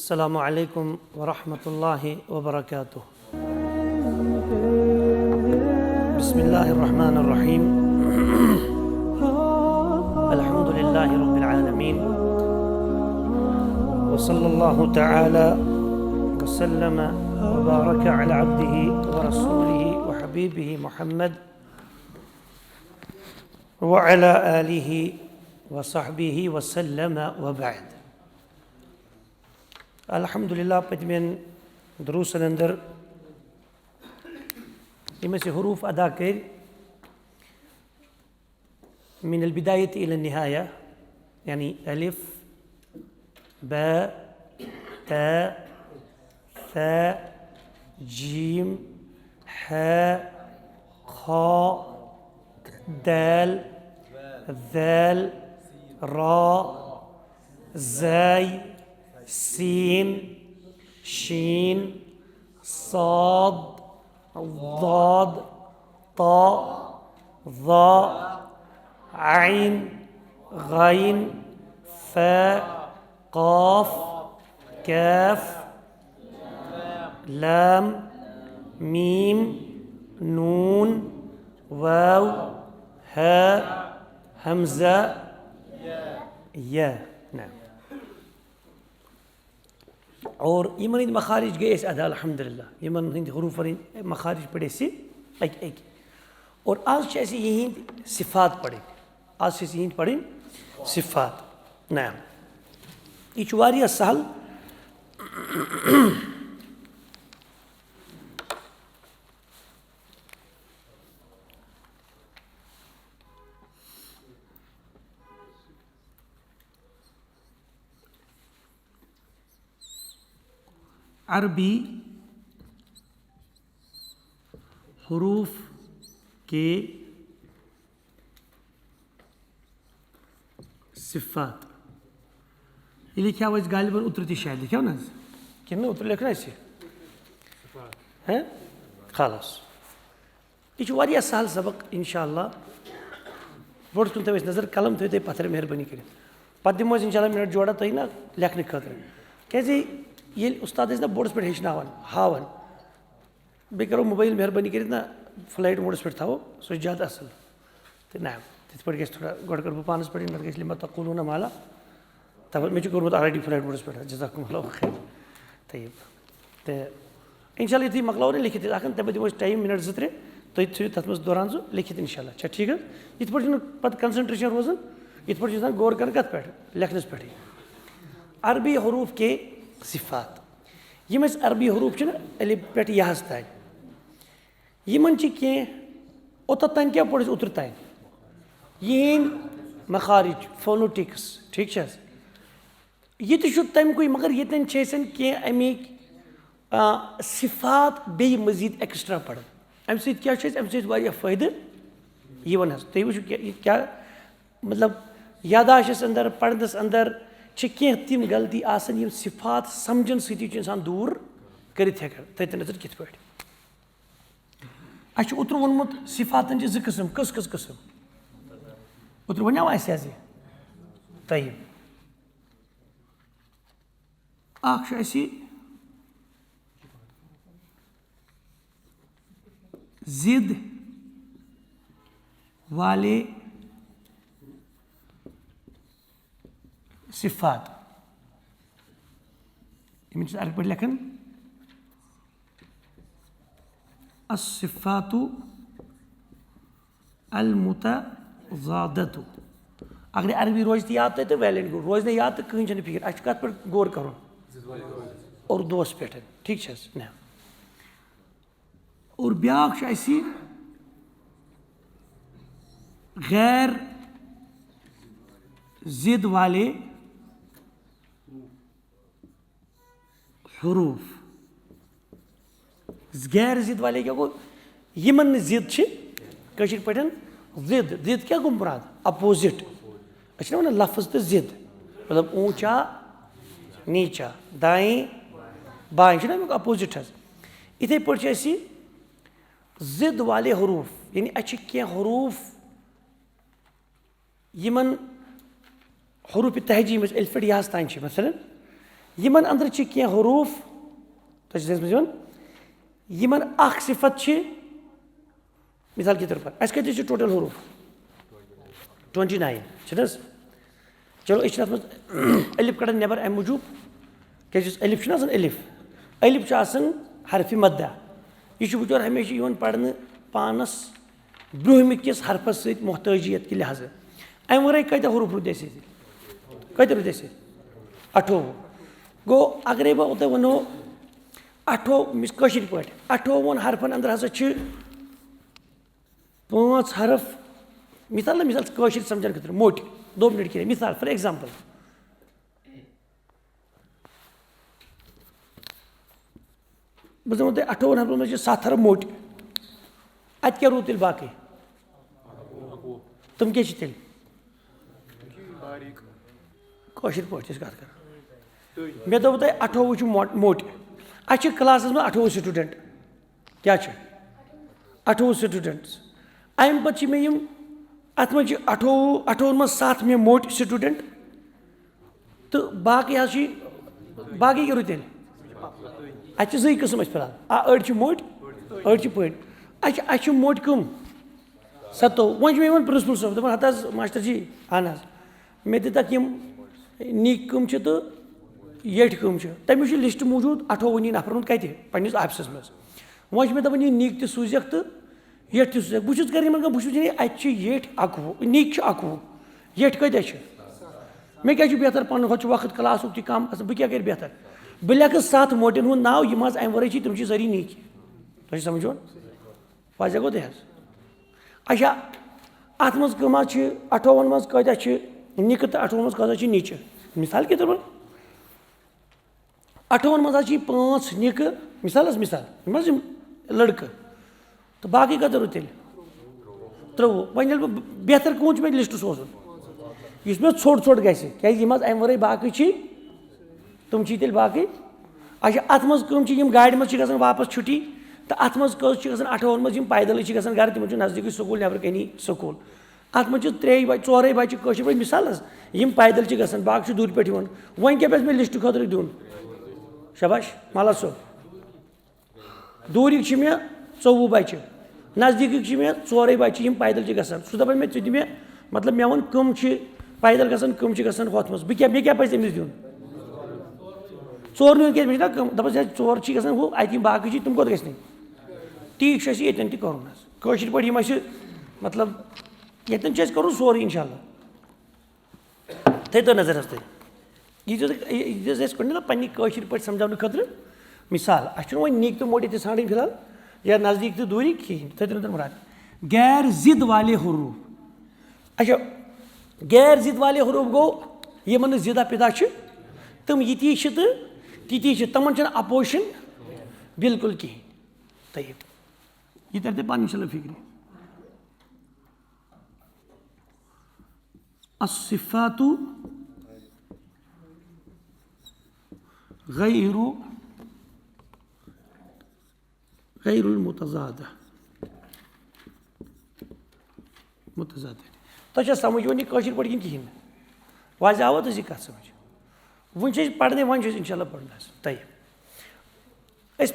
अस्सलामु अलैकुम वरहमतुल्लाहि वबरकातुह। बिस्मिल्लाहिर्रहमानिर्रहीम। अल्हम्दुलिल्लाहि रब्बिल आलमीन व सल्लल्लाहु तआला व सल्लम व बारक अला अब्दिही व रसूलिही व हबीबिही मुहम्मद व अला आलिही व सहबिही व सल्लम व बाद। अल्हम्दुलिल्लाह पतमेन दुरूसन अंदर इनमें से हरूफ अदा कर मिनल बिदायत इला निहाया, यानी अलिफ ब त थ जीम ह ख दाल ذال را زاي سين شين صاد ضاد طاء ظاء عين غين فاء قاف كاف لام ميم نون واو ها همزة या। नाम और यमन हिंद मखारिज गए अदा अल्हम्दुलिल्लाह। यमन हिंद हरूफ मखारिज पढ़े से एक और आज ऐसे यही सिफात पढ़े। आज से यही पढ़े सिफात। नाम ये वारिया सहल अरबी हरूफ के सिफ़ात ये लिखा हुआ इस गालिबन उतरती शायद लिखा हो ना कि नहीं उतर लिखना इसे हैं खालास। ये वारिया सहल सबक इंशाअल्लाह बोर्ड कुन तवस नजर कलम थे पत्थर मेहरबानी करें पद दिमो इंशाअल्लाह मिनट जोड़ा तो ना लेखने खतर कैसे ये उस्ताद ना बोर्ड्स पे हेचनावान हावन बे करो मोबाइल मेहरबानी कर ना फ्लाइट मोड्स पे थाओ सो ज़्यादा असल तो ना तिथ पे थोड़ा गोड़ कर पानस पे नत गई मत तकुलून माला तब मे कोर्मुत ऑलरेडी फ्लाइट मोड्स पे जज़ाकुमुल्लाहु खैर तयब तो इंशाअल्लाह ये मकलाव लिखित अखन तब दिमो टाइम मिनट ज त्रे तुम थो तथ मज दौरान जो लिखित इंशाअल्लाह अच्छा ठीक है। इत पे पत कंसंट्रेशन रोजान इत पे गौर कर कत पे लिखनस पे अरबी हरूफ के सिफ़ात यम अरबी हरूफ ना अलिफ पे यहस तान यमन कह ओत तान क्या पढ़ उतर तान यहन मखारिज फोनोटिक्स ठीक ये तमुक मगर ये कह अमिक सिफ़ात बे मजीद एक्स्ट्रा पढ़ अम क्या फ़ायदे तुम वो क्या मतलब यादाश अंदर पढ़नस अंदर कह तम गलती आसन यम सिफ़ात समझन सती इंसान दूर कर तथ नजर कित पे अच्छा उतर वोनमुत सिफ़ातन ज किस्म कस किस्म उतर वन तयब जिद वाले सिफ़ात अर्क पे लिखन अस्सिफ़ातु अलमुतज़ादतु अगर अरबी रोज तो याद तो वैलिड गो रोज ने याद तो कहीं फिक्र अस कत पे गौर कर उर्दूस पे ठीक ना और ब्या गैर जिद वाले हरूफ गैर जिद वाले क्या गो यमन जिद कशिर पे जिद जिद क्या गो मुराद अपोजिट अच्छा वन लफ्ज तो जिद मतलब ऊंचा नीचा दाएं बाएं अपोजिट इथे पे जिद वाले हरूफ यानी क्या हरूफ यमन हरूफ तहजी अल्फिड यहस तान मसलन यमन अंदर क्या हरूफ तो यमन अख सिफत मिसाल के तौर पर अस कत टोटल हरूफ 29 चलो अत अलिफ कड़न नबर अम मूजूब क्या अलिफ अलिफ अलिफ हरफ मद्दा यह बचोर हमेशा पढ़ने पानस ब्रूहम किस हरफस सत मोहताजियत के लिहाज अम वर कत हरूफ रुद कत रुद 28 गो अगर बह तुम वनो 28 पे 58 हरफन अंदर हसा 5 हरफ मिसाल ना मिसाल समझन खतर मोट 2 मिनट के मिसाल फॉर एग्जाम्पल बह दमो तुम 58 हरफन मे 7 हरफ मोट अत क्या रूद तेल बाकी तुम क्या तेल पे कत कर मे दोप तुम 28 मोट अच्छे क्लास में 28 स्टूडेंट क्या 28 स्टूडेंट्स अम पे मे अत मे 28 मज 7 मे मोट स्टूडेंट तो बाकी बाकी क्या तेल अत जी किस्म फिलहाल अड़ मोट अड़ पे अच्छा मोट कम 7 वो मे प्रिंसिपल साहब दपान हत मास्टर जी अहन मे दितक नीक कम तो येठ कम तमिक लिस्ट मौजूद 28 नफर कत पन्निस ऑफिस मज वो मे दपान यह नीक सूजक तो येठ सूजक बहुत कर बह अत येठ 21 नीक 21 येठ कत मे क्या बेहतर पन वक्त क्लास तक कम बह क्या कर बेहतर बह लेख 7 मोटन हूँ नाव यम अम वर तम सारी नीक तुम समझो वजह गो तह अच्छा अत मज कम 58 मज कत निक तो 58 मज कत नीच मिसाल के तौर पर 58 मज 5 निक मिसाल मिसाल लड़क तो बाकी कत रुद तेल 23 वन बेहतर कौन मे लिस्ट सोजन इस मे ोट ोट गम अम वर बाकी तुम तेल बाकी अच्छा अत मज गाड़ मज वापस छुट्टी तो अत मज 58 मज पैदल गर तम नजदीक स्कूल नबर कनी स्कूल अत मज 3 बच्चे 4 बच्चे पे मिसाल पैदल ग बाकी दूर पे वन क्या पे लिस्ट खुद दिन शाबाश माला सोब दूरिक मे 24 बच्चे नजदीक मे 4 बच्चे पैदल ग सह दपान मे दि मे मतलब मे वन कम पैदल कम होत मज मे क्या पे अमिस दिन 4 नुन क्या ना कम दपान 4 ग अत बाकी तुम कोत ग टीक ये कर पे मतलब यन कर सोरे इंशाल्लाह थे तो नजर तुम यह पे पे समझा खतर मिसाल अच्छे वो नीक तो मोटी ानी फिलहाल या नज़दीक तो दूरी कहें थे मुराद गैर जिद वाले हरूफ अच्छा गैर जिद वाले हरूफ गो यमन जिदा पिदा तम ये तो ती तमन अपोजिशन बिल्कुल कहें तय यह तर पे इंशाल्लाह फिक्र अस्सिफ़ातु गैरुल मुतज़ादा तो समझ वो पे कहें वज आवा तो कत समझ वन पढ़ने वन इंशाल्लाह पढ़ना तय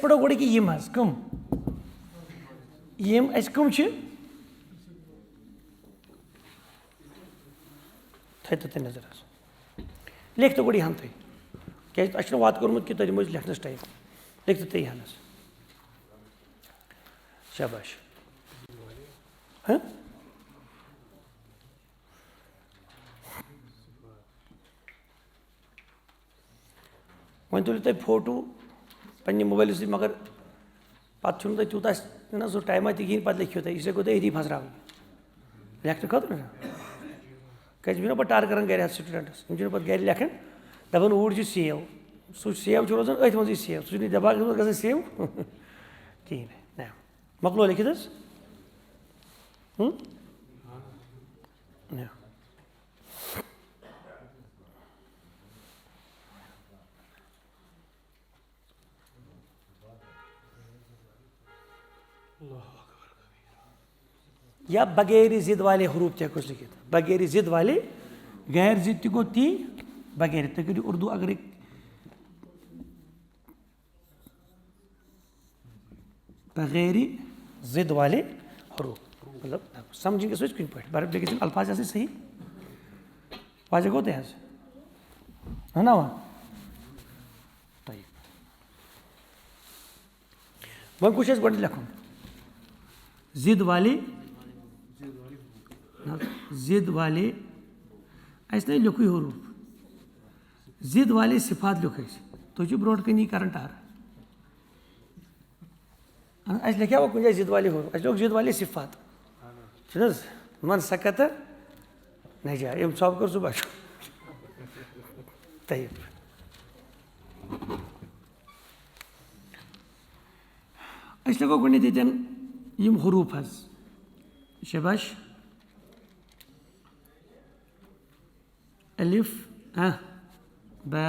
पढ़ो गोड़ कि यम कम यम कम थे तो नजर लिख तो गोड़ हन तुम क्या वात कोर्मुत कि तुम दिमो लिखनस टाइम लिख तो हन शाबाश हाँ वो तुलो तुम फोटो पे मोबाइल से मगर पे तुम तूत ना सो टाइम कहें पे लिखो तुम इसे गो यही फसरा लेखन खुद ना क्या पे टर कर गर स्टूडेंटस पे गर लेखन दपान ऊर सेव सह सेव रोजान अथ मज सेव सह दिमाग ग सेव कहें ना मकलो लिखित या बगैर जिद वाले हरूफ तक लिखित बगैर जिद वाले गैर जिद तक ती बगैर तुम करो उर्दू अगर बगैर जिद वाले हरूफ, मतलब समझेंगे सोच कुछ पे बार लेकिन अल्फाज ऐसे सही वाजे होते हैं है ना वहाँ वह कुछ ऐसे गोड़ लिखूँ जिद वाले ऐसे नहीं लिखू हरूफ जिद वाले सिफात लिखे तो जो ब्रोड कहीं करंट आ रहा ऐसे लिखा वो कुछ जिद वाले हरूफ ऐसे लोग जिद वाले सिफात चलो मन सकत नहीं जाए ये सब कर सुबह तैयब ऐसे लोगों को नहीं देते ये हरूफ हज शबाश अलिफ बा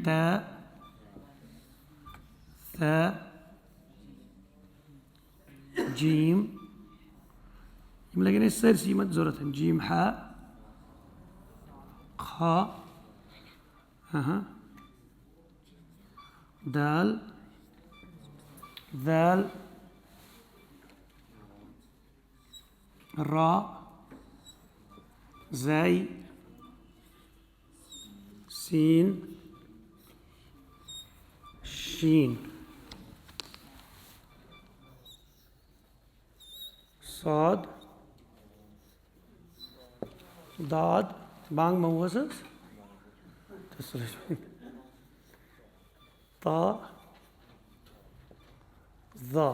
ता सा जीम लगे सर सी मत जरूरत है जीम हा खा दाल दाल रा ज़ाई सीन शीन साद दाद बांग मऊसस ता ज़ा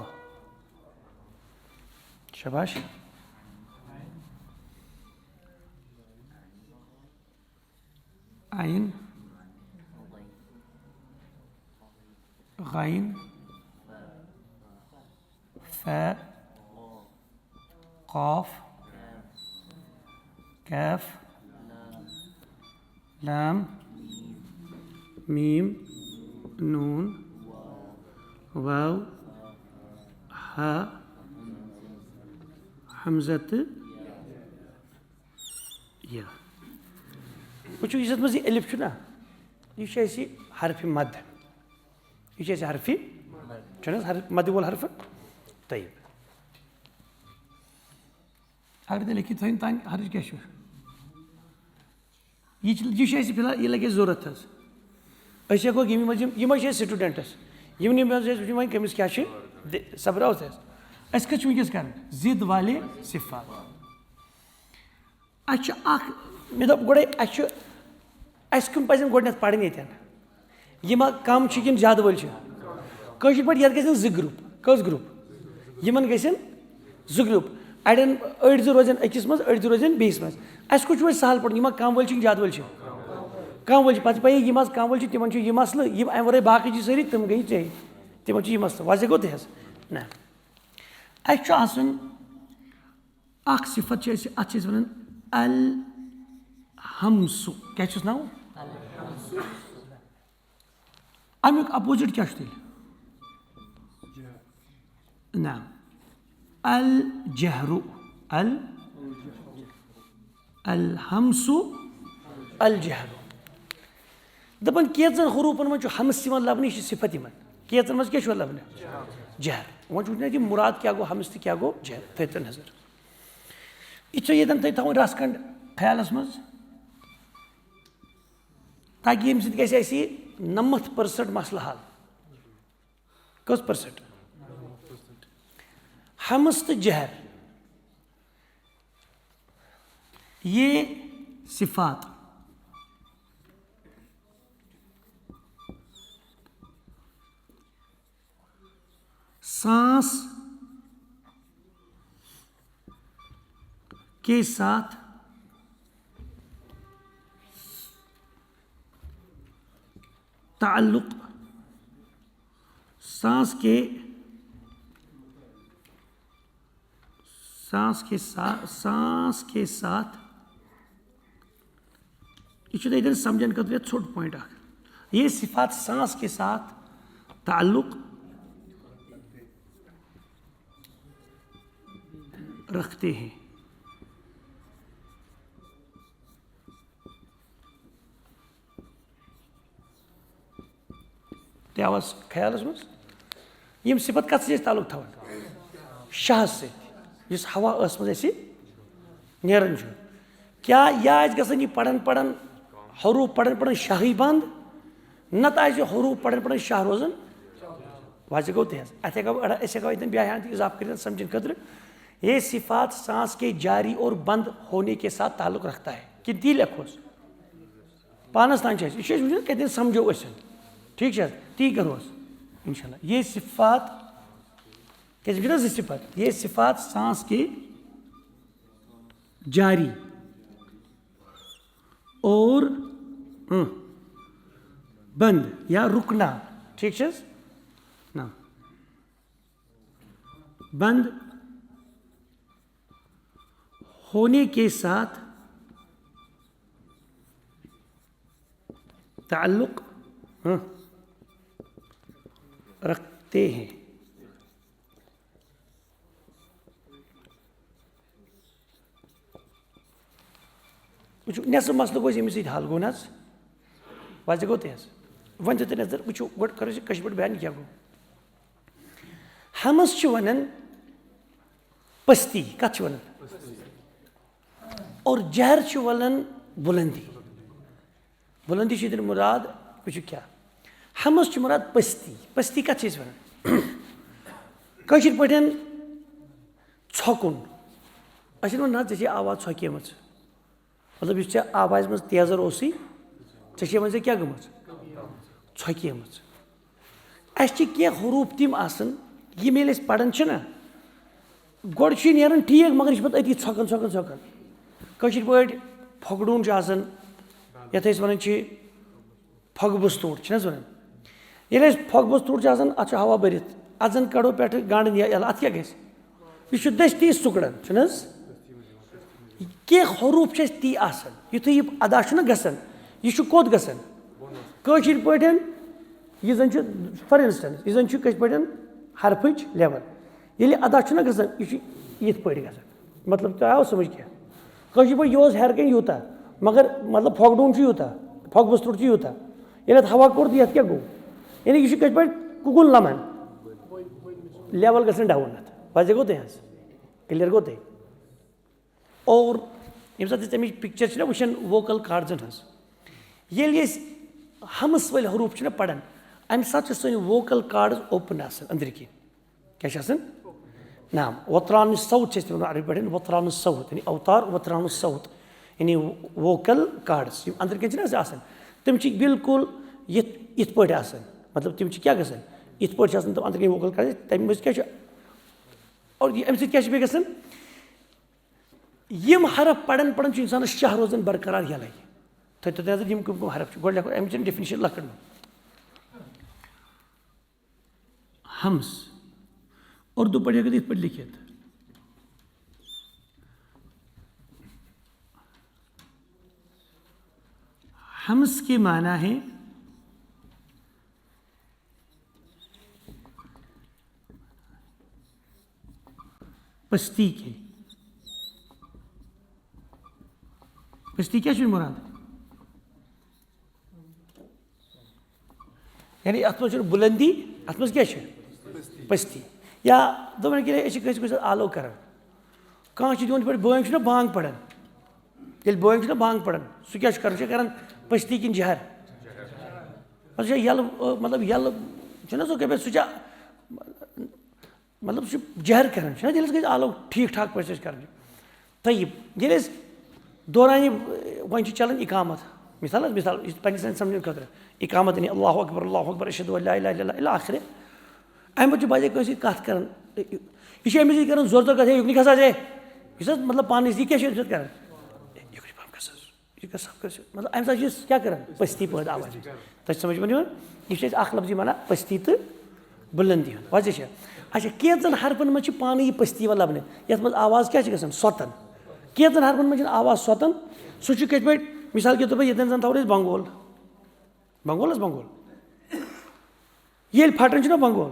शबाश आइन गाइन फा क़ाफ कैफ लाम मीम नून वाव हा हमज़त या वुचो इस मज अलिफ ना यह हरफ मद यह हरफ हरफ मद वोल हरफ तयब अगर तुम लिखित थोन तान हर्ज क्या यह फिलहाल यह लगे जरूरत हेको यह स्टूडेंटस वो कमिस क्या सबराउत अस वस कर जिद वाले सिफात मे दोप गोड़े कम पजन गोडनथ पढ़न ये कम कि ज्यादा वल पे ये गन जो ग्रुप कस ग्रुप इन गन जो ग्रुप अड़न अड़ रोजन अकिस मज अड़ रोजन बेस मज अस कुछ सहल पढ़ यह कम वल ज्यादा वल कम वल पे पे यम कम वल तिम यह मसल अमे वे बाकी चीज सारी तम गई चे तिम यह मसल वजह गो तह ना सिफत अत वन अल हमसु क्या नाव अमुक अपोजिट क्या ना अल जहरू अल हमसु अल जहरू दपन कैचन हरूफन मज हमस लबन यह सिफत कैचन मज क्या लबन जहर वो मुराद क्या गो हमस तो क्या गो जहर थो नजर यह ये थो रस खंड ख्यालस मज ताकि ये 90% मसल हल कस परसेंट हमस तो जहर ये सिफात सांस के साथ ताल्लुक सांस के साथ यह समझन खतर छोट पॉइंट ये सिफात सांस के साथ ताल्लुक रखते हैं तो आवाज ख्याल मज यम सिफत कत से ताल्लुक थवान शाह से इस हवा मज नेरन क्या यह गसन यह पढ़न पढ़न हरूफ पढ़न पढ़न शाही बंद नत हरूफ पढ़न पढ़न शाह रोजन वाजह गो तेज अत हेको बयान इजाफ कर समझने खतर ये सिफात सांस के जारी और बंद होने के साथ ताल्लुक रखता है कि ती लिखोस पानस तान कतन समझो ठीक है ती करोस इंशाल्लाह। ये सिफात क्या सिफत ये सिफात सांस के जारी और बंद या रुकना ठीक है ना बंद होने के साथ ताल्लुक रखते हैं। नेसफ मसल गो यमिस हल गो न वजह गो तेज वन दित नजर वो गो कर बयान क्या गो हमस वन पस्ती कत वन और जहर वन बुलंदी बुलंदी दिन मुराद वो क्या हमस मुराद पस्ती पस्ती कत वन पे छकुन अस ना ऐसे आवाज छकेम मतलब इस आवाज मज तेजर ओसी ऐसे मे क्या गम छकेम क्या हरूफ तम यम ये पढ़ान ना गोड़ नीरान ठीक मगर पे अति छकन छकन छकन कशिर पे फगडून यथ वन फग बस्तूट वन ये फग बस्तूट अत हवा भरत अत जन कड़ो पे गांड अत क्या गह दस्ती सुकड़न क्या हरूफ ती युथ यह अदा गसान यह कोत गसान कशिर पे यह जन फॉर इंस्टेंस यह जन कश पे हरफच लेवल ये अदा गसान यह पे गसान मतलब तो आव समझ क्या कशिर पे यह हेर कन यूता मगर मतलब फगडून यूता फग बस्तूट यूता ये हवा कोर तो ये क्या गो यानी यह कश पे कुकुन लमन लेवल गसान डाउन वजह गो तह क्लियर गो तह और ये साथ तम पिक्चर वुचान वोकल कार्डन ये हमस वाल हरूफ पढ़ान अमे साथ सन वोकल कार्ड ओपन अंदर की क्या नाम वत्रान सौत अरबी पे वत्रान सौत यानी अवतार वत्रान सौत यानी वोकल कार्ड्स अंदर कन तम बिल्कुल ये पे मतलब तम क्या गसान ये पे तम अंदर कन वोकल कार्ड तम मज क्या और अमे सह गसान यम हरफ पढ़न पढ़न इंसान शाह रोजान बरकरार ये थो नजर यम कम हरफ गो लिखो अमिच डेफिनेशन लकड़ हम्स उर्दू पढ़िएगा तो इस पर लिखित हम्स के माना है पस्ती के पस्ती क्या मुराद यानी अत बुलंदी अत क्या पस्ती या दोपन आलो कर दिवन पे बंग बांग पढ़ान ये बंग बांग पढ़ान सह क्या कर पस्ती किन जहर यल मतलब यल सह सह मतलब जहर कर आलो ठीक ठाक पे कर तयब ये दौरान वन चलान इकामत मिसाल मिसाल पे समझने खतर इकामत अल्लाहु अकबर अशहदु अल्ला इलाहा इल्लल्लाह आखिर अमे पे बजे कस कत कर यह अमिस कर जोर जोर कथ युकनी खसा जे मतलब पान यह क्या कर मतलब अमे साथ क्या कर पस्ती पे आवाज तक समझ में यह लफ्जी माना पस्ती तो बुलंदी वजह अच्छा कैन हरफन मज पान यह पस्ती वन लबन ये आवाज क्या गसान स्वतन कैन हरफन मज आवाज स्वतन सह कत पे मिसाल के तौर पर ये थो बंगोल बंगोल बंगोल ये फटन बंगोल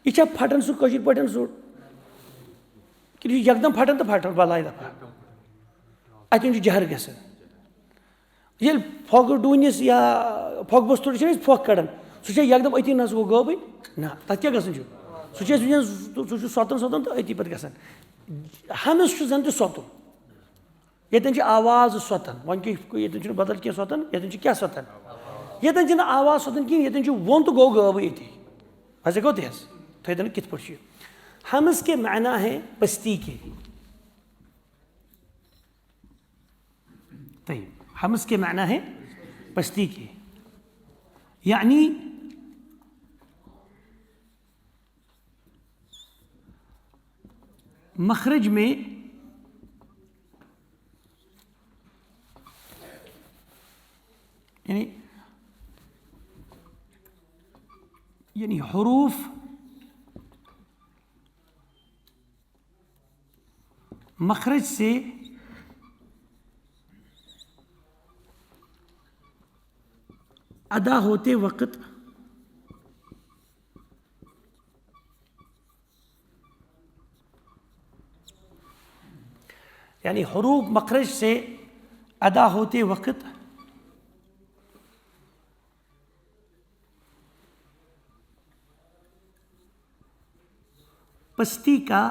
यह फटन सह पे सह कि यकदम फटन तो फटन बलाय दफा अतन जहर गसान ये फग डूनिस या फग बस्तूट फोक कड़ान सह यकदम अति ना गो गबे ना तक क्या गसान सो सह सोतन सोतन तो अति पे गसान हमस जन सोतन ये आवाज सोतन वन ये बदल क्या सोतन ये क्या सोतन ये आवाज सोतन कहें ये वो तो गो गब ये वैसे गो तेज थन कित पे हमस के माना है पस्ती के हमस के माना है पस्ती के यानी मखरज में यानी हुरूफ मखरज से अदा होते वक्त यानी हुरूफ मखरज से अदा होते वक्त पस्ती का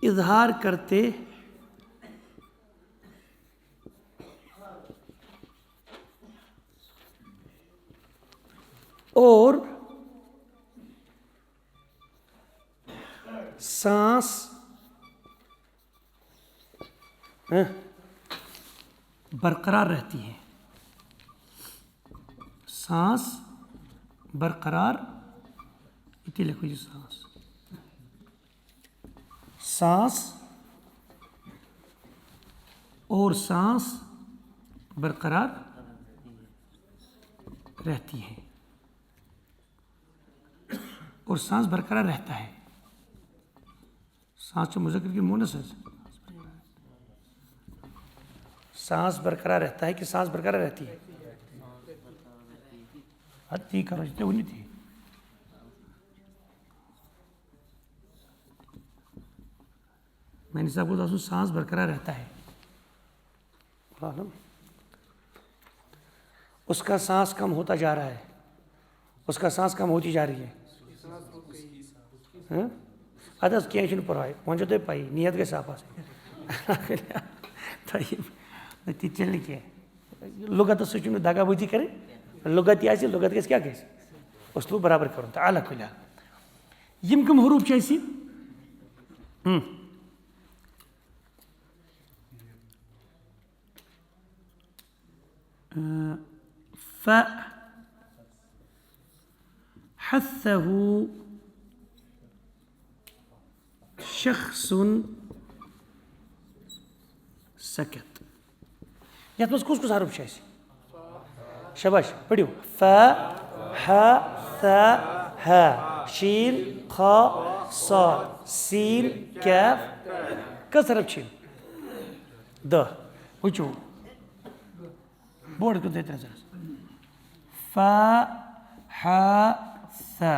इजहार करते और सांस बरकरार रहती है सांस बरकरार इतनी लिखो जी सांस और सांस बरकरार रहती है और सांस बरकरार रहता है सांस तो मुज़क्कर की मोनस है सांस बरकरार रहता है कि सांस बरकरार रहती है हत्ती करो जितने वो नहीं थी मैंने साहब को सांस बरकरार रहता है उसका सांस कम होता जा रहा है उसका सांस कम होती जा रही है अदस क्या परवाह वो तो पाई नियत के साफ चलने की लुगत सो दगाबूजी करे लुगत लुगत क्या गई उसलू बराबर कर अला खुल यम कम हरूफ फहस्सहु शख्सुन सकत यथ मज कुस कुस हरूफ शबाश पढ़ियो फ ह थ ह शीन ख साद सीन कैफ कस हरफ द वुचो बोर्ड को देते हैं फ ह थ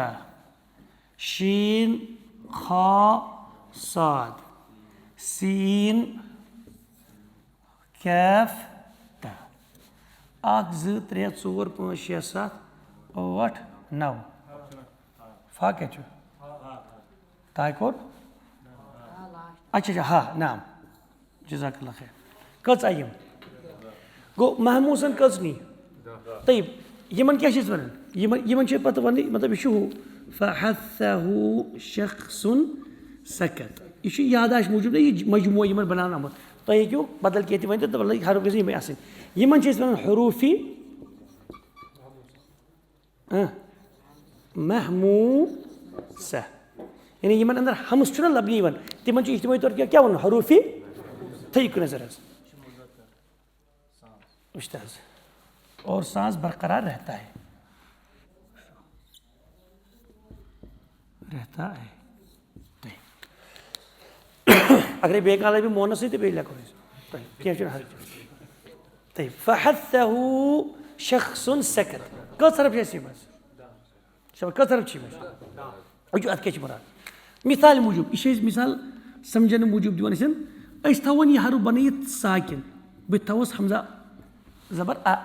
शीन ख साद सीन कैफ अख जो त्रे 4 5 6 7 8 9 फा क्या ताय कोर अच्छा हाँ नाम जज़ाकल्लाह खैर कच आयम गो महमूसन कच नी तयब यमन क्या वन यमन पत वन मतलब यह फहस्सहु शख्सुन सकत यह यादाश मूजूब ना यह मजमू यमन बनाना आमुत तो हेकू बदल क्या वन तो हर गई यमें आसन यमन वन हरूफी महमूसा यानी यमन अंदर हमस लबनी वन तिमन इज्तिमाई तौर क्या वन हरूफी थी नजर और सांस बरकरार रहता है अगर बेकाल भी मोनस तो बे लिखो क्या फहस्सहु शख्सुन सकत कस हरफ कस हरफ अत क्या मुराद मिसाल मूजूब यह मिसाल समझन मूजूब दिवान थवन यह हरफ बन साकिन बह थवस हमजा जबर अ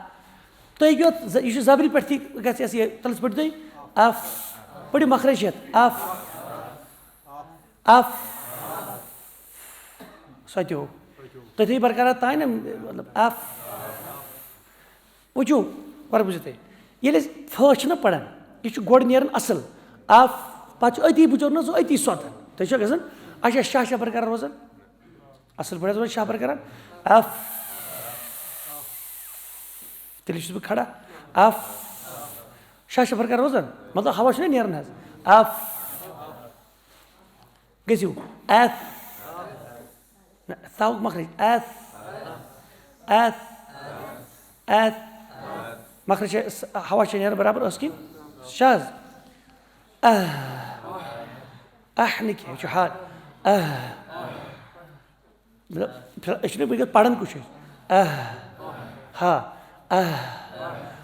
تُہۍ ہیٚکِو یہِ چھُ زبرِ پٮ۪ٹھ تہِ گژھِ اَسہِ یہِ تَلَس پٔرِو تُہۍ اف پٔرِو مخرج ہٮ۪تھ اف اف سۄ تہِ ہو تُہۍ تھٲیِو برقرار تانۍ نا مطلب اف وٕچھِو گۄڈٕ بوٗزِو تُہۍ ییٚلہِ أسۍ ف چھِنہ پران یہِ چھُ گۄڈٕ نیران اَصٕل اف پَتہٕ چھُ أتی بِچور نہ سُہ أتی سۄتان تُہۍ چھُوا گژھان اچھا شاہ شاہ برقرار روزان اَصٕل پٲٹھۍ روزان شاہ برقرار اف تیٚلہِ چھُس بہٕ کھڑا اف شاہ شاہ برقرار روزان مطلب ہوا چھُنہ نیران حظ اف گٔژھِو ایف تھاوُکھ مخرج ایف ایف ایف مخرج چھِ ہوا چھِ نیران برابر ٲس کِنۍ شاہ حظ نہٕ کینٛہہ یہِ چھُ ہاڈ مطلب أسۍ چھِنہ وٕنکٮ۪س پران کُس چھِ ہا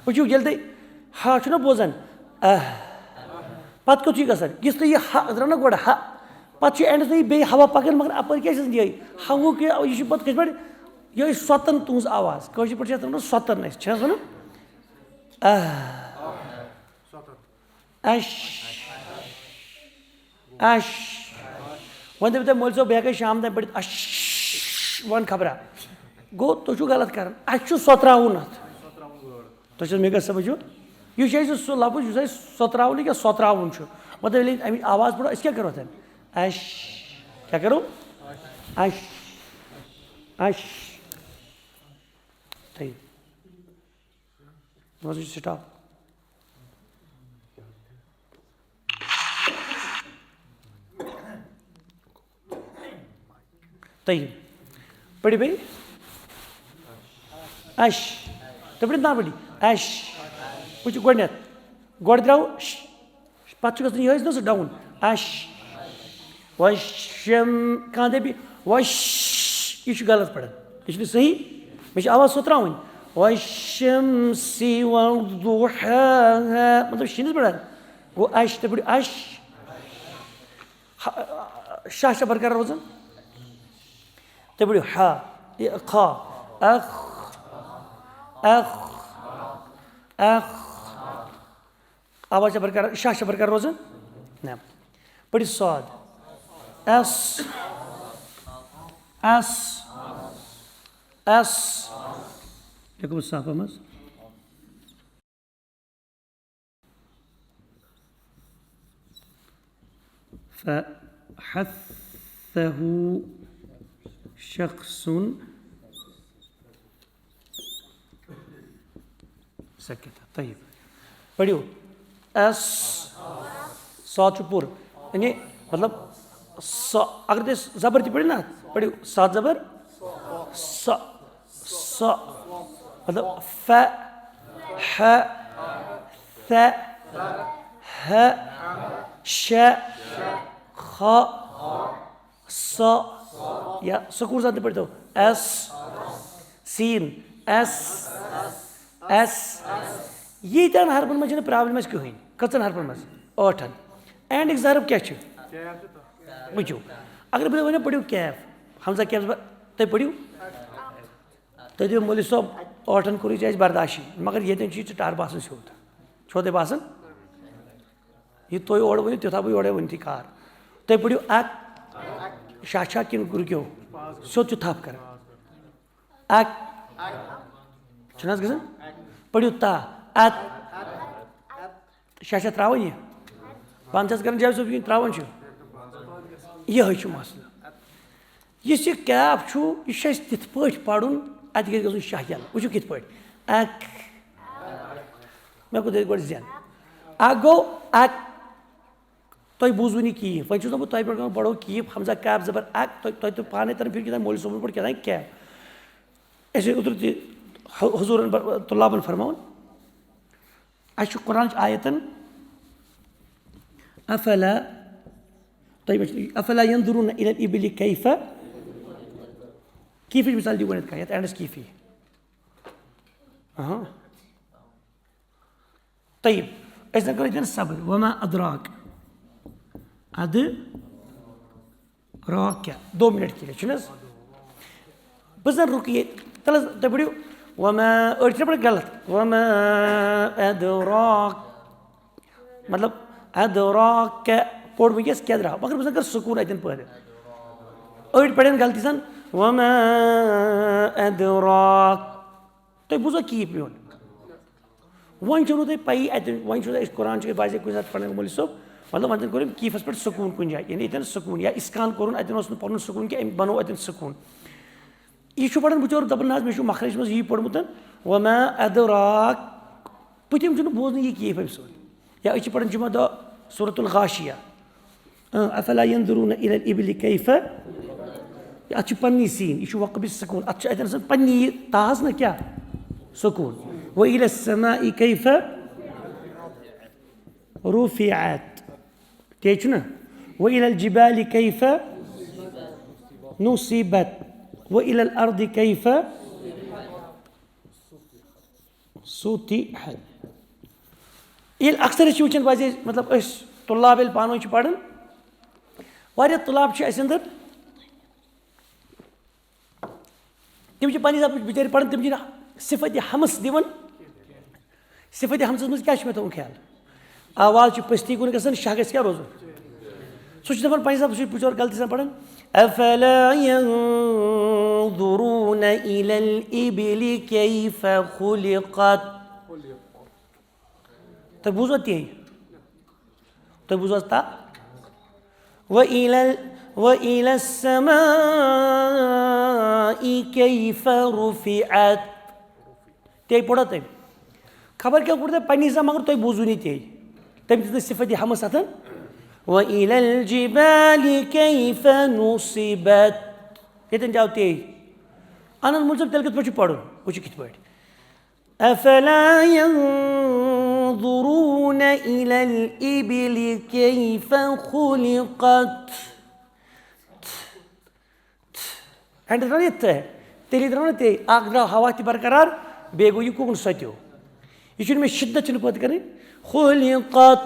وٕچھِو ییٚلہِ تُہۍ ہا چھُنہ بوزان پَتہٕ کوٚت چھُ یہِ گژھان یُس تُہۍ یہِ ہا درٛاو نہ گۄڈٕ ہا پَتہٕ چھُ اینڈَس منٛز یہِ بیٚیہِ ہوا پَکان مگر اَپٲرۍ کیٛاہ چھِ آسان یِہوٚے ہَوہُک یہِ چھُ پَتہٕ کِتھ پٲٹھۍ یِہوٚے سۄتان تُہٕنٛز آواز کٲشِر پٲٹھۍ چھِ اَتھ وَنان سۄتان أسۍ چھِ حظ وَنان اَش اَش وۄنۍ دَپہِ تۄہہِ مٲلۍ صٲب بہٕ ہٮ۪کَے شام تام پٔرِتھ اَش وَن خبرا گوٚو تُہۍ چھُو غلط کَران اَسہِ چھُ سۄتراوُن اَتھ تُہۍ چھِو حظ مےٚ گژھِ سَمٕجھ یہِ چھُ اَسہِ سُہ لفظ یُس اَسہِ سۄتراوُن کیٛاہ سۄتراوُن چھُ مطلب ییٚلہِ اَمِچ آواز پَرو أسۍ کیٛاہ کَرو اَتھٮ۪ن اَش کیٛاہ کَرو اَش اَش تھٲیِو منٛزٕ چھُ سِٹاپ طيب پٔرِو بیٚیہِ اَش تُہۍ پٔرِو نا پٔرِو اَش وٕچھِو گۄڈٕنٮ۪تھ گۄڈٕ درٛاو پَتہٕ چھُ گژھان یِہوٚے نا سُہ ڈاوُن اَش وَشَم کانٛہہ دَپہِ وَش یہِ چھُ غلط پَران یہِ چھُنہٕ صحیح مےٚ چھِ آواز سۄتراوٕنۍ وَشَمسی وَضُحاہا مطلب شیٖنَس پَران گوٚو اَش تُہۍ پٔرِو اَش شاہ شاہ برقرار روزان تُہۍ پٔرِو ہا خا اخ اخ اخ آواز چھا برقرار شاہ چھا برقرار روزان نہ پٔرِو صاد ایس ایس ایس لیکھو بہٕ صافَس منٛز فحثه شخص سکت طيب پٔرِو ایس صاد چھُ پوٗرٕ یعنی مطلب سۄ اگر تُہۍ زبر تہِ پٔرِو نا پٔرِو سات زبر سۄ سۄ مطلب ف ح ث ہ ش خ ص یا سکوٗن سان تہِ پٔرۍتو ایس سیٖن ایس ایس ییٖتیٛاہن حرفن منٛز چھنہٕ پرابلِم اَسہِ کٕہٕنۍ کٔژن حرفن منٛز ٲٹھن اینڈٕکۍ حرف کیٛاہ چھِ وٕچھِو اگر بہٕ تۄہہِ ونو پٔرِو کیف حمزہ کیف زبر تُہۍ پٔرِو تُہۍ دِیِو مولوی صٲب ٲٹھن کوٚرُے ژےٚ اَسہِ برداشی مگر ییٚتٮ۪ن چھُے ژٕ ٹر باسان سیوٚد چھُوا تۄہہِ باسان یہِ تُہۍ اورٕ ؤنِو تیُتھ آو بہٕ یورے ؤنتھٕے کار تُہۍ پٔرِو اکھ شاہ شاہ کِنہٕ رُکِو سیوٚد چھُ تھپھ کران اکھ چھُنہ حظ گژھان پٔرِو تا ات شاہ شاہ تراوان یہِ بنٛد چھِ حظ کران جاوید صٲب کِنہٕ تراوان چھِ یِہوے چھُ مسلہٕ یُس یہِ کیف چھُ یہِ چھُ اَسہِ تِتھ پٲٹھۍ پرُن اَتہِ گژھِ گژھُن شاہ یَلہٕ وٕچھِو کِتھ پٲٹھۍ اکھ مےٚ کوٚر تیٚلہِ گۄڈٕ زٮ۪ن اکھ گوٚو اکھ تۄہہِ بوٗزوٕ نہٕ کِہیٖنۍ وۄنۍ چھُس نہ بہٕ تۄہہِ پٮ۪ٹھ پرو کیٖپ حمزہ کیف زبر اکھ تۄہہِ تہِ پانے ترن فِکرِ کیٛاہ مولوی صٲبن پٲٹھۍ کیٛاہ تانۍ کیف أسۍ اوترٕ تہِ حضوٗرن طلابن فرماوُن اَسہِ چھُ قرآنٕچ آیتن افلا تۄہہِ افلا ینظروٗنَ اِلى الإبل كيف کیٖفٕچ مِثال دِیِو گۄڈٕنٮ۪تھ کانٛہہ یتھ اینڈس کیٖفی طيب أسۍ زن کرو ییٚتٮ۪ن صبر وما ادراک ادٕ راک کیٛاہ 2 مِنٹ کے لیے چھُنہٕ حظ بہٕ زن رُکہٕ ییٚتہِ تَلہٕ حظ تُہۍ پٔرِو वमा अड़ पड़े गलत वमा अदराक मतलब अदराक पोड़ वस क्या द्रा मगर बस अगर सुकून अतन पैदा अड़ पड़न गलती सन वमा अदराक तुम बुझो की पे वन चो तुम पी अतन वन कुरान बाजे कुछ पढ़ मौलवी सोब मतलब वन कोर कीफस पे सुकून कुन जाए यानी अतन सुकून या इसकान कोर अतन पुन सुकून कि बनो अतन सुकून यह पढ़ान बिचोर दपान ना मे मखरज मज यी पोड़मुत वमा अदराक पतिम बोजन यह कीफ अम सो या पढ़ान जुमा दो सूरतुल गाशिया अफला यंजुरून इलल इबिल कैफ अत पन्नी सीन यह वक़्ब सुकून अतन पन्नी ताज ना क्या सुकून व इल समाई कैफ रुफिअत ते व इलल जिबाल कैफ नुसिबत व इलल अर्द कैफ सुतिहत ये अक्सर वचन बाजे मतलब तुल्लाब ये पान पढ़ान वारिया तुल्लाब अंदर तम पे बिचार पढ़ान तम सिफत हमस दिवन सिफत हमस मज क्या मे ख्याल आवाज पस्ती कुन गसान शाह गस क्या रोजन सह दपान पे बिचोर गलती सान पढ़ान अफला यंजुरून इलल इबिल कैफ खुलिकत तुम बूझो ती तुम बूझो ता व इलल समाई कैफ रुफिअत ते पढ़ो तुम खबर क्या पढ़ते पन्नी सा मगर तुम बूझू नी ते तम दित सिफत हमस अतन व इलल जिबाल कैफ नुसिबत ये जाओ ते अनंत मुल्सब तेल कित पढ़ुन वो कित पे अफला यंजुरून इलल इबिल कैफ खुलिकत एंड तेल द्रो ते आग द्राव हवा त बरकरार बे गो यह कुन सत्यो यह मे शिद्दत पे कर खुलिकत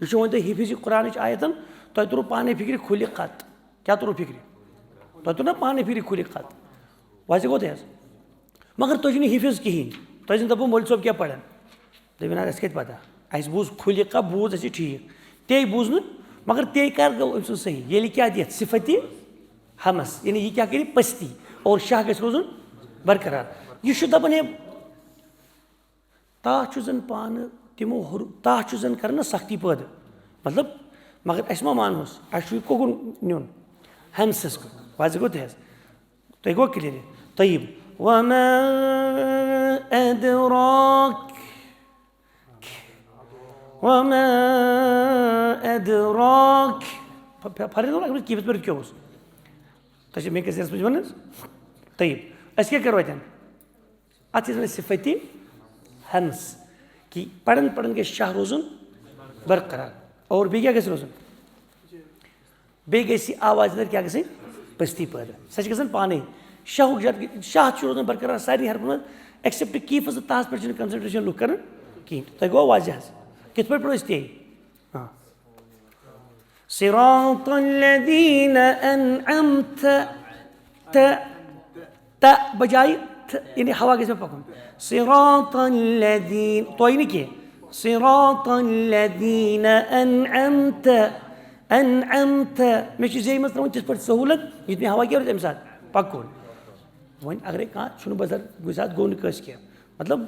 यह वो हिफिज कुरान आयतन तुम तुरो पाने फिक्र खुलिकत क्या तुरो फिक्र तुम तुर ना पाने फिक्र खुलिकत वाजे गो मगर तुझ हिफिज कहें तुम दपो मौलवी सोब क्या पढ़ान दपन अस कत पता अस बूझ खुलिका बूझ अस ठीक ते बूझ मगर ते कर गो अम सही ये क्या दियत सिफती हमस यानी यह क्या कर पस्ती और शाह गस रोजन बरकरार यह दपान ताह जन पान तमो ताह जन कर सख्ती पैदा मतलब मगर अस मा मानोस अस कोकुन नुन हमसस कुन वाज गो तुम गो क्लियर तयब वमा अदराक वमा अदराक फर्क कीफत पे क्या तुम मे कैसे वन तयब अस क्या करो अतन अत सिफती हंस कि पढ़न पढ़न गए शाह रोजन बरकरार और बे क्या रोजन बे गई आवाज अंदर क्या गई पस्ती पैदा सह गसान पाने शाह शाह रोजन बरकरार सारे हरफ मज एक्सेप्ट कीफस तहस पे कंसंट्रेशन लुक कर कहें तुम गो वाजह कित पे पढ़ो ते सिरातल्लज़ीन अनअमत त बजाय यानी हवा के पकड़ सिरातल्लज़ीन तो ही नहीं किए सिरातल्लज़ीन अनअमत अनअमत मे जे मज त्र तिथ पे सहूलत ये मे हवा क्या अम सात पकुन वन अगर कह बजर गुजात गो नस क्या मतलब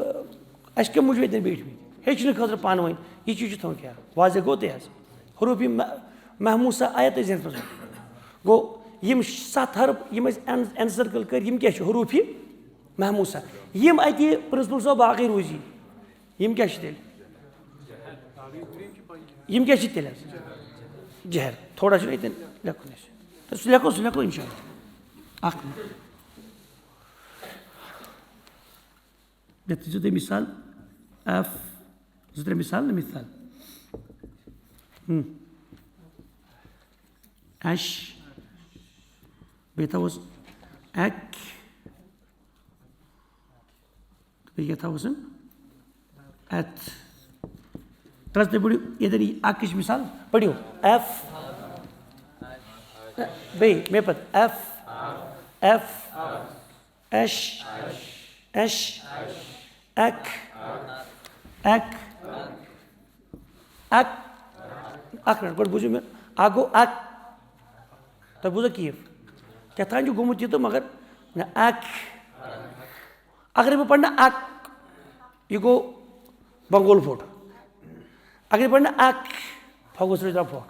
अस क्या मूजूब अतन बैठम हेचन खतर पान वन यह चीज थोन क्या वाजह गो ते हरूफी महमूसा आयत जहन मज गो यम 7 हरफ यम एन सर्कल कर यम क्या हरूफी महमूसा यम अत प्रिंसिपल साहब बाकी रूजी यम क्या तेल यम क्या तेल जहर थोड़ा अतन लेखन तो सह लेखो इंशाअल्लाह तुम मिसाल एफ 2 मिसाल ना मिसाल एश बेटा ek क्या था उसमें एथ ट्रस्ट पे पढ़ियो इधर आकिश मिसाल पढ़ियो एफ बे मे पत एफ एफ एश एश एक एक एक अख मिनट गोड बुझू मे आगो अक तो बुझो कीफ क्या था जो गोमुत ये तो मगर न अक अगर मैं पढ़ना अक ये गो बंगोल फोट अगर पढ़ना अक फोकस रहा फोक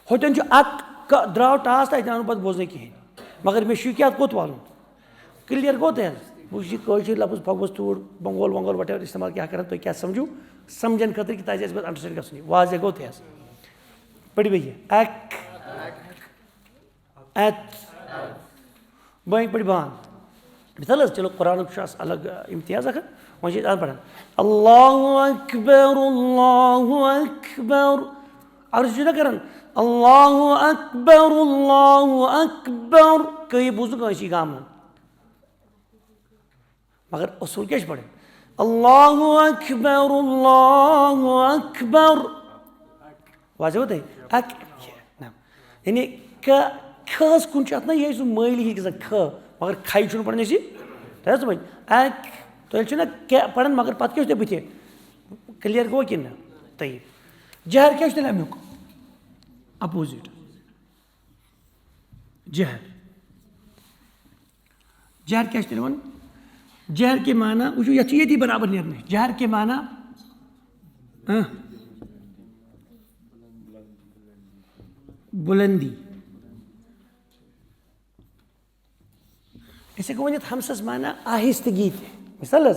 होते जो अक का द्राव टास था इतना अनुपात बोझने की मगर मैं शुक्रिया कोत वालूं क्लियर कोत है मुझे कोई लफ्ज़ फोकस तोड़ बंगोल वंगोल वटेवर इस्तेमाल क्या करें तो क्या समझूं समझन खतर की ताज़ बात अंडरस्टैंड कर सुनी वाज़े कोत है पढ़ी भैया अक एत बाई पढ़ी बान मिसाल चलो कुरान शास अलग इम्तियाज़ अगर मुझे पढ़ा अल्लाहु अकबर और जो ना करन अल्लाहु अकबर कहीं बुजुर्ग ऐसी काम है मगर उसूल क्या पढ़े अल्लाहु अकबर वाजह होता है अक यानी का खस कुन ना ये मैली ही ख मगर खाई चुन पढ़ने सी तैयार समझ अक तो ना क्या पढ़न मगर पत क्या बुथे क्लियर गो कि तय जहर क्या अमुक अपोजिट जहर जहर क्या जहर के माना वो ये बराबर निर्णय जहर के माना बुलंदी ऐसे को हमसस माना आहिस्तगी मिसाल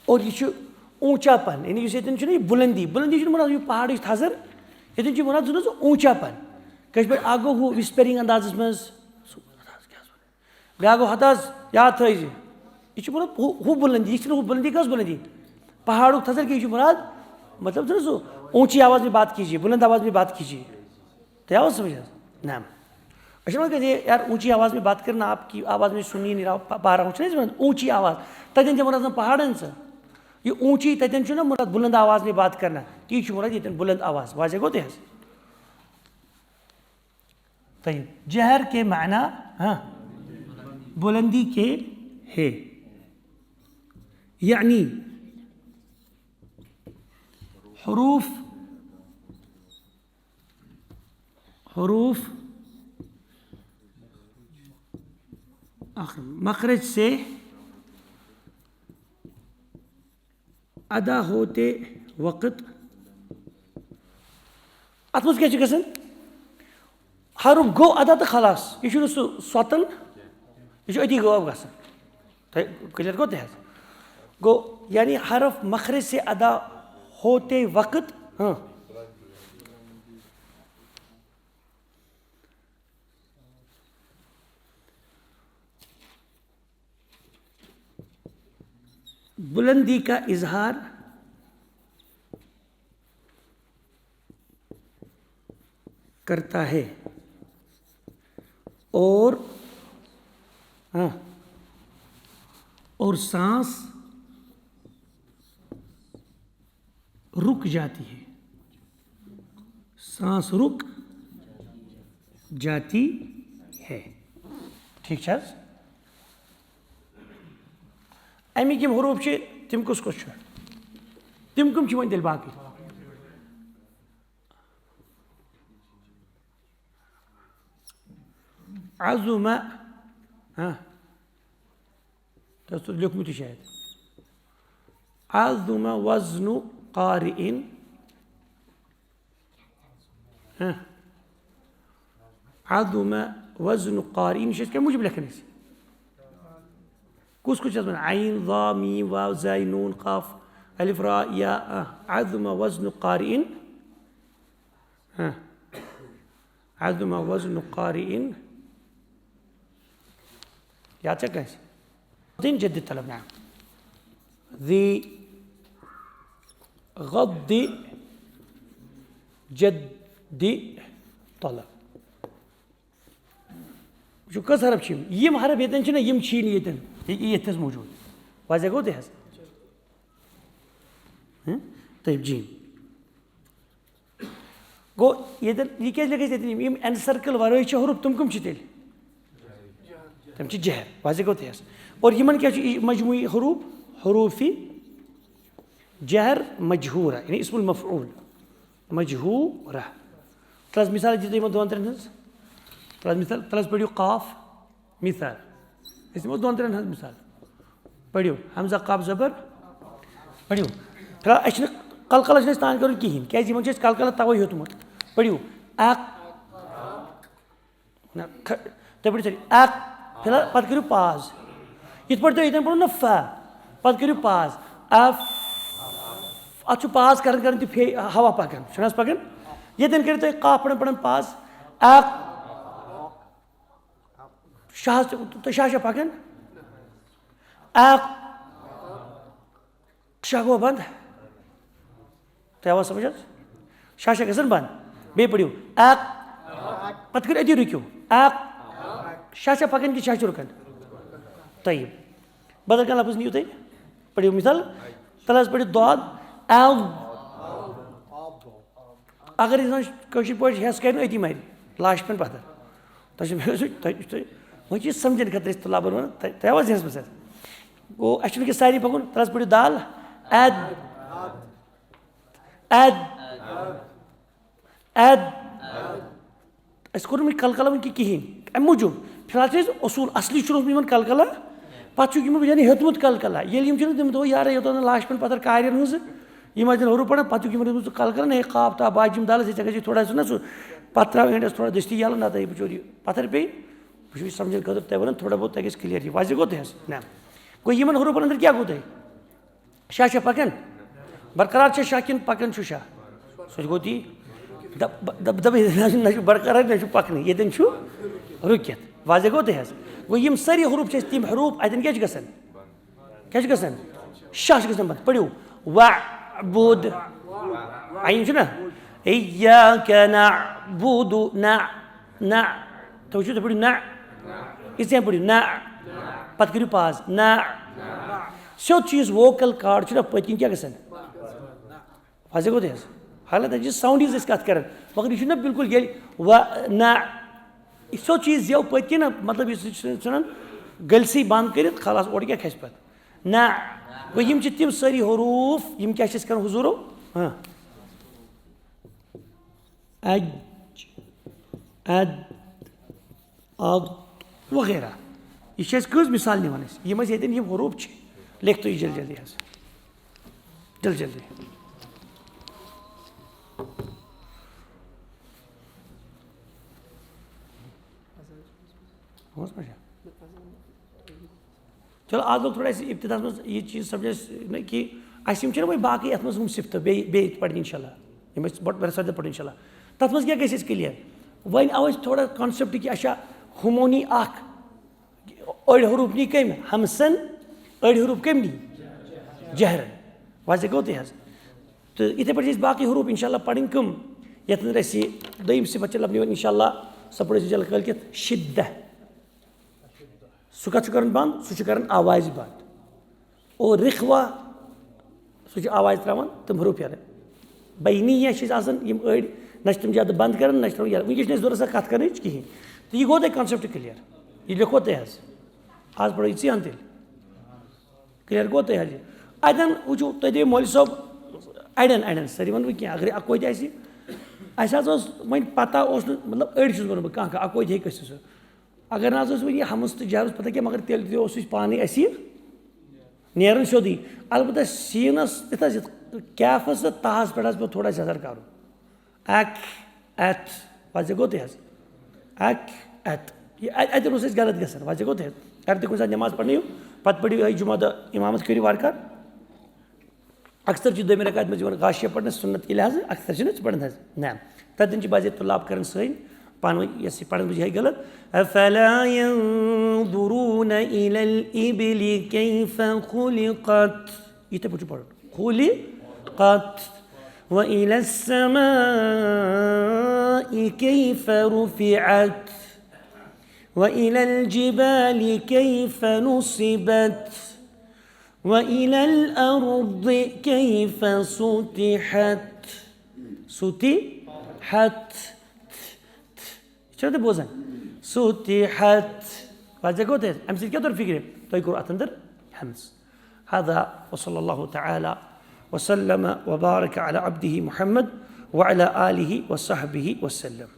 और ये ऊंचापन यानी ये बुलंदी बुलंदी मुराद ये पहाड़ थजर ये मुराद ऊंचापन कश पे आगो हु विस्परिंग अंदाज मज गो हताज याद थी यह मुराद हु बुलंदी यह बुलंदी कस बुलंदी पहाड़ों थजर की मुराद मतलब सो ऊंची आवाज़ में बात कीजिए बुलंद आवाज़ में बात कीजिए तो क्या समझ नाम अच्छा कहते यार ऊंची आवाज़ में बात करना आपकी आवाज़ में सुनी नहीं रहा पा रहा हूँ ऊंची आवाज़ तथन मुराद पहाड़न से ये ऊंची तथन ना मुराद बुलंद आवाज़ में बात करना ती मुराद ये बुलंद आवाज़ वाजे गो तेज तय जहर के माना हाँ बुलंदी के है यानी हरूफ मखरज से अदा होते वक्त अत मज क्या गसन हरुफ गो अदा तो खलास यह स्वतन यह अति गो अब गसन क्लियर गो तहस गो यानी हरफ मखरज से अदा होते वक्त हाँ बुलंदी का इजहार करता है और सांस रुक जाती है सांस रुक जाती है ठीक है अमिक यम हरूफ तिम कुस तिम कम वन तेल बाकी अज़ुम तो लिखमुत शायद अज़ुम वज़्नु क़ारिइन अज़ुम वज़्नु क़ारिइन क्या मुझे लिखने से कुछ आइन ज़ा मीम वाव ज़ाय नून क़ाफ अलिफ रा या अज़ुम वज़्नु क़ारिइन अज़ुम वज़्नु क़ारिइन याद से कैसे दिन जद्द तलब नाम ذي غض जद्द तलब जो कस हरफ यम हरफ ये यम ये मौजूद वाज़ह गो तहस तब जीम गो ये क्या लिखे यम एन सर्कल वर हरूफ तुम कम तेल तम जहर वाज़ेह गो तेज और यमन क्या मजमूई हरूफ हरूफी जहर मजहूरा यानी इस्मुल मफ़ऊल मजहूरा तलस मिसाल दी यमन दोन त्रेन तलस मिसाल तलस पढ़ियो काफ मिसाल इसमें दोन त्रेन मिसाल पढ़ियो हमजा काफ ज़बर पढ़ियो फिलहाल अच्छे कलकल तान कर कहें क्या कलकल तवे हेतुमत पढ़ियो अक तुम पढ़ो सर अक फिलहाल पत करो पाज इत पे तुम पढ़ो ना फ पत करो पाज अफ अत पाज कर हवा पकान पकान ये करो तुम काफ पढ़न पढ़न पाज अक शाह तो शाह पकान अक शाह गो बंद तो आवाज समझ शाह गसन बंद बे पढ़ियो अक पत कर अति रुकियो अक शाह पकन कि शाह रुकन तयब बदल क्या लफ्ज नहीं होते पढ़ियो मिसाल तलस पढ़ियो दौद एल अगर इंसान कशिर पे हेस कर अति मार लाश पे पत्थर वो चीज समझन खतर तलाबन वन तह जहस मस गो अच्छे सारी पकुन तलस पढ़ियो दाल एद एद एद कोर कलकल वन कहें अम मूजूब फिलहाल असूल असली कलकला पे यानी हेतमुत कलकला ये तम दो यार योत लाश पे पत्थर कार्यन हज हरू पढ़ा पे कलकला ना काफ ता बाजम दाल से थोड़ा ना सह पत् त्रा एंडस थोड़ा दस्ती यल ना बचोर पत्थर पे बह समझन खतर तह वन थोड़ा बहुत तक क्लियर वाज़ेह गो तह ना गो इन हरूफन अंदर क्या गो तह शाह पकन बरकरार शाह किन पकन शाह सो गो ती बरकरार ना पकन ये रुकित वाज़ेह गो तह गो सारी हरूफ तम हरूफ अतन क्या गसन शाह बंद पढ़ियो वअबुद आइन ना इय्याका नअबुदु ना तो पढ़ियो ना इसे पढ़ियो ना पत करो पाज ना सो चीज वोकल कार्ड पतिन क्या गसन वाज़ेह गो तह हालात साउंड कत कर मगर यह ना बिल्कुल ये व ना सो चीज यो पति ना मतलब गलसी बंद कर खलास ओर क्या खस पे ना गो तम सारी हरूफ क्या कर हुजूरो हाँ अज अद अब वगैरह यह कज मिसाल निवान यम हरूफ लिख तो जल्दी जल्दी जल्दी जल्दी चलो आज लोग थोड़ा इब्तिदा में ये चीज़ समझे कि वो बाकी अत मज सिफ्त बे पढ़ इंशाल्लाह बड़े सद पढ़ इंशाल्लाह तथ मज क्या गस क्लियर वन आव थोड़ा कॉन्सेप्ट कि अच्छा हुमोनी अड़ हरूफ नी कम हमसन अड़ हरूफ कम नी जहरन वाज़ेह गो तह तो इथे पे बाकी हरूफ इंशाल्लाह पढ़न कम ये दम सिफत लबन इंशाल्लाह सह पढ़ो जल कल शिद्दह सह कत कर बंद सह आवाज़ बंद और रिखवा सह आवाज़ त्रावान तम हरूफ यार बैनिया अड़ ना तम ज्यादा बंद कर ना तम वनस जरूरत कत कर कहें तो यह गो तक कॉन्सेप्ट क्लियर यह लिखो तह आज पढ़ो ये तेल क्लियर गो तह अतन वो तुम दे मोल सोब अड़न अड़न सर वन बह अगर अकोद वन पता मतलब अड़ वन बह कह अकोद हे सह अगर ना वन हमस तो जहरस पता क्या मगर तेल पानी नेरन सोदी अलबत्ता सीनस कैफस तो ताहस पे पे थोड़ा जजर कर अक एत वाज़ेह गो तह अक एत अतन गलत गसान वाज़ेह गो तह अगर तुम कुछ नमाज पढ़ने पत पढ़ियो जुमा दह इमामत करो वारकार अक्सर दम रकात मज गाशिया पढ़ने सुन्नत के लिहाज अक्सर पढ़न ना तथन बाज़े तुलाब कर सही पान यस पढ़न मुझे गलत अफला यंजुरून इलल इबिली कैफ खुलिकत इथे पूछो पढ़ो खुलिकत व इलस समाई कैफ रुफिअत व इलल जिबाली कैफ नुसिबत व इलल अर्दि कैफ सुतिहत सुतिहत बोजान सुतिहत فإذا قلت أمس كدر فكرة تيقر أتندر همس. هذا وصلى الله تعالى وسلم وبارك على عبده محمد وعلى آله وصحبه وسلم.